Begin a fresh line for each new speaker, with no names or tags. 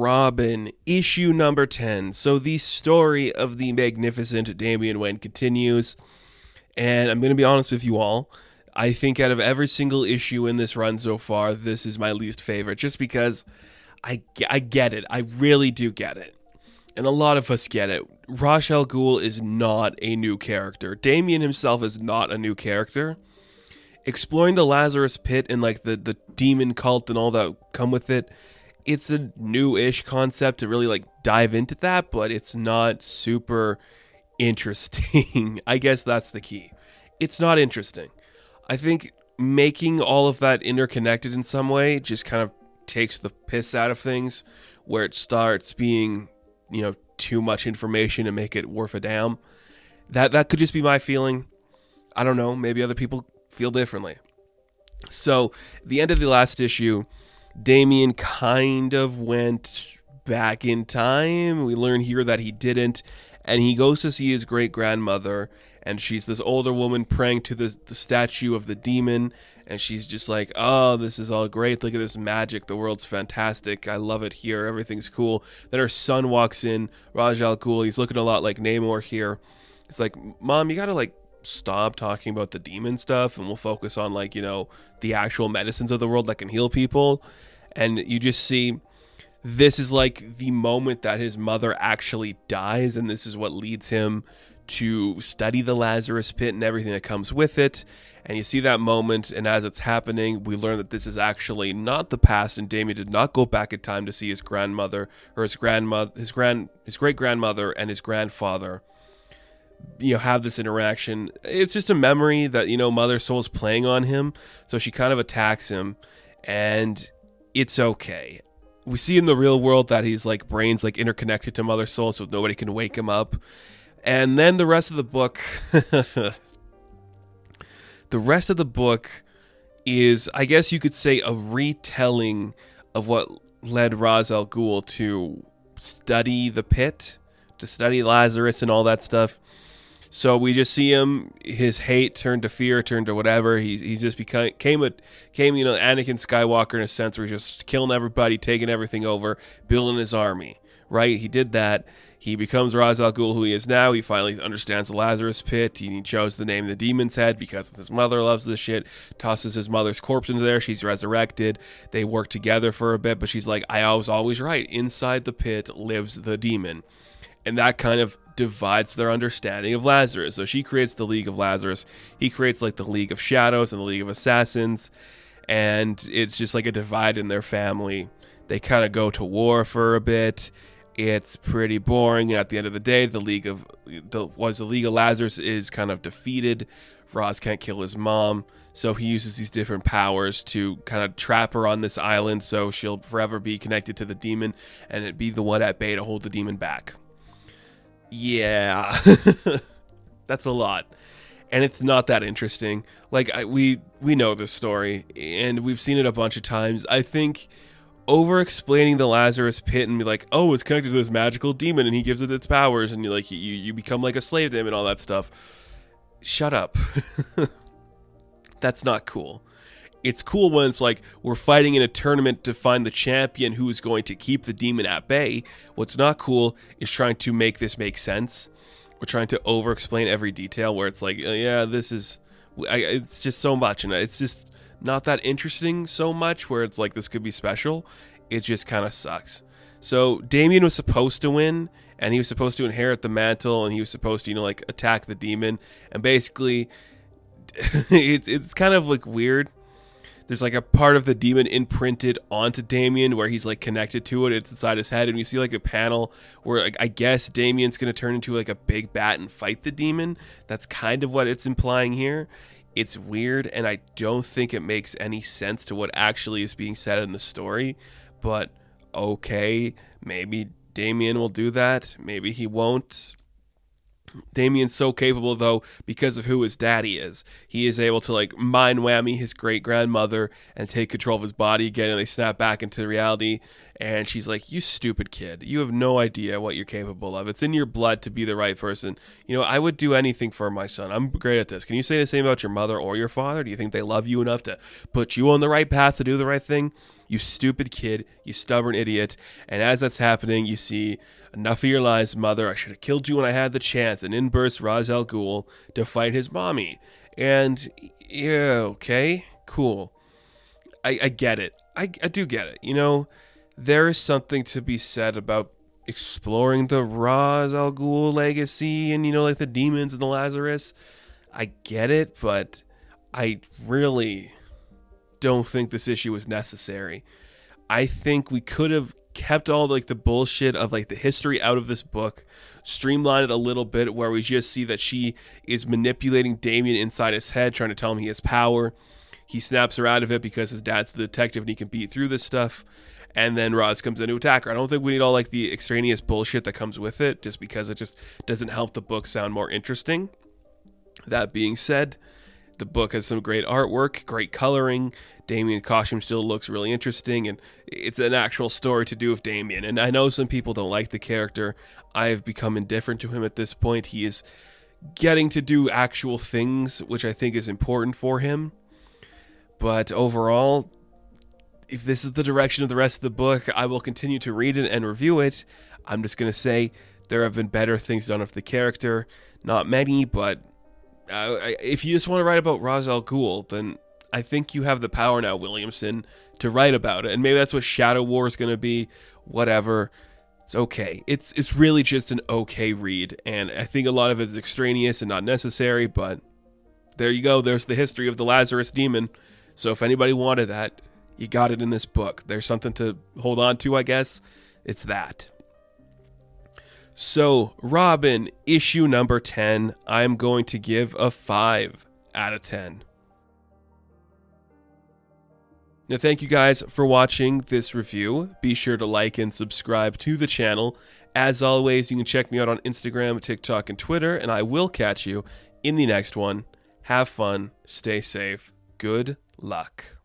Robin, issue number 10. So the story of the magnificent Damian Wayne continues, and I'm going to be honest with you all. I think out of every single issue in this run so far, this is my least favorite, just because I get it. I really do get it. And a lot of us get it. Ra's al Ghul is not a new character. Damian himself is not a new character. Exploring the Lazarus Pit and like the demon cult and all that come with it, it's a new-ish concept to really like dive into that, but it's not super interesting. I guess that's the key. It's not interesting. I think making all of that interconnected in some way just kind of takes the piss out of things, where it starts being, too much information to make it worth a damn. That could just be my feeling. I don't know. Maybe other people feel differently. So, the end of the last issue, Damian kind of went back in time. We learn here that he didn't, and he goes to see his great-grandmother, and she's this older woman praying to the statue of the demon, and she's just like, oh, this is all great, look at this magic, the world's fantastic, I love it here, everything's cool. Then her son walks in, Ra's al Ghul, he's looking a lot like Namor here. He's like, Mom, you gotta stop talking about the demon stuff, and we'll focus on the actual medicines of the world that can heal people. And you just see, this is like the moment that his mother actually dies, and this is what leads him to study the Lazarus Pit and everything that comes with it. And you see that moment, and as it's happening, we learn that this is actually not the past, and Damian did not go back in time to see his grandmother, or his great-grandmother and his grandfather have this interaction. It's just a memory that Mother Soul's playing on him, so she kind of attacks him, and it's okay. We see in the real world that his brain's interconnected to Mother Soul, so nobody can wake him up. And then the rest of the book is, I guess you could say, a retelling of what led Ra's al Ghul to study the pit, to study Lazarus and all that stuff. So we just see him, his hate turned to fear, turned to whatever. He just became Anakin Skywalker in a sense, where he's just killing everybody, taking everything over, building his army, right? He did that. He becomes Ra's al Ghul, who he is now. He finally understands the Lazarus Pit. He chose the name the Demon's Head because his mother loves this shit. Tosses his mother's corpse into there. She's resurrected. They work together for a bit, but she's like, I was always right. Inside the pit lives the demon. And that kind of divides their understanding of Lazarus. So she creates the League of Lazarus. He creates the League of Shadows and the League of Assassins. And it's just like a divide in their family. They kind of go to war for a bit. It's pretty boring, and at the end of the day, the League of Lazarus is kind of defeated. Ra's can't kill his mom, so he uses these different powers to kind of trap her on this island, so she'll forever be connected to the demon, and it'd be the one at bay to hold the demon back. Yeah, that's a lot, and it's not that interesting. We know this story, and we've seen it a bunch of times. I think over-explaining the Lazarus Pit and be like, oh, it's connected to this magical demon and he gives it its powers, and you become like a slave to him and all that stuff. Shut up. That's not cool. It's cool when it's like, we're fighting in a tournament to find the champion who is going to keep the demon at bay. What's not cool is trying to make this make sense. We're trying to over-explain every detail where it's like, it's just so much, and it's just not that interesting so much, where it's like, this could be special. It just kind of sucks. So Damian was supposed to win, and he was supposed to inherit the mantle, and he was supposed to attack the demon, and basically it's kind of weird. There's a part of the demon imprinted onto Damian where he's connected to it. It's inside his head, and we see a panel where I guess Damian's gonna turn into a big bat and fight the demon. That's kind of what it's implying here. It's weird, and I don't think it makes any sense to what actually is being said in the story, but okay, maybe Damian will do that, maybe he won't. Damian's so capable, though, because of who his daddy is. He is able to mind whammy his great-grandmother and take control of his body again, and they snap back into reality, And she's like, you stupid kid. You have no idea what you're capable of. It's in your blood to be the right person. I would do anything for my son. I'm great at this. Can you say the same about your mother or your father? Do you think they love you enough to put you on the right path to do the right thing? You stupid kid. You stubborn idiot. And as that's happening, you see, enough of your lies, mother. I should have killed you when I had the chance. And in bursts Ra's al Ghul to fight his mommy. And, yeah, okay, cool. I get it. I do get it. There is something to be said about exploring the Ra's al Ghul legacy and, like the demons and the Lazarus. I get it, but I really don't think this issue was necessary. I think we could have kept all the bullshit of the history out of this book, streamlined it a little bit where we just see that she is manipulating Damian inside his head, trying to tell him he has power. He snaps her out of it because his dad's the detective and he can beat through this stuff. And then Ra's comes in to attack her. I don't think we need all the extraneous bullshit that comes with it, just because it just doesn't help the book sound more interesting. That being said, the book has some great artwork, great coloring. Damian's costume still looks really interesting, and it's an actual story to do with Damian. And I know some people don't like the character. I've become indifferent to him at this point. He is getting to do actual things, which I think is important for him. But overall, if this is the direction of the rest of the book, I will continue to read it and review it. I'm just going to say there have been better things done with the character. Not many, but if you just want to write about Ra's al Ghul, then I think you have the power now, Williamson, to write about it. And maybe that's what Shadow War is going to be. Whatever. It's okay. It's really just an okay read. And I think a lot of it is extraneous and not necessary, but there you go. There's the history of the Lazarus demon. So if anybody wanted that, you got it in this book. There's something to hold on to, I guess. It's that. So, Robin, issue number 10, I'm going to give a 5 out of 10. Now, thank you guys for watching this review. Be sure to like and subscribe to the channel. As always, you can check me out on Instagram, TikTok, and Twitter, and I will catch you in the next one. Have fun, stay safe, good luck.